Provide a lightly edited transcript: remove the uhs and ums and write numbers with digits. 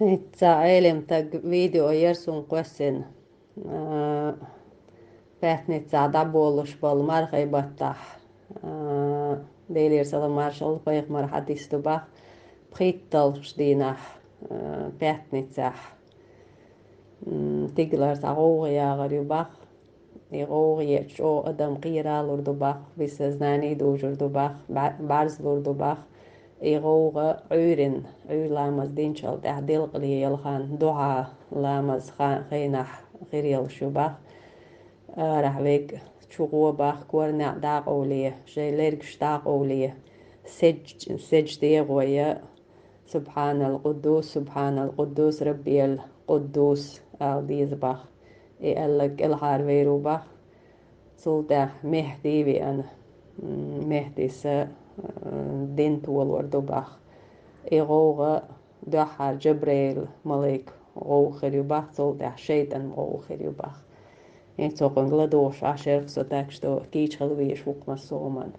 Itse eilen tag video järsun kuessin pähtnitsa dabolus bol margaibatta deilir sala marshal paik mar hadistuba brittal stina pähtnitsa tiglar sa roogjagar jubach i roogjet o adam qiralur dubach visas nani dujur dubach barzlur dubach i rooge urin ulamas dinchal tahdil qli yalhan du'a lamas khinah غير شبه راح بيك شغوة باخ كورنا داق أولية شي ليركش داق أولية سجدي غوية سبحان القدوس سبحان القدوس ربي القدوس ديز باخ إلك الهار ويرو باخ سلطة مهدي بأن مهدي س دين طول وردو باخ إغوغة دحر جبريل ملك غوخر يباخ سلطة شيطان غوخر يباخ Én szokon glados, ásérk szoták, sto kícs halvés fukma szóman.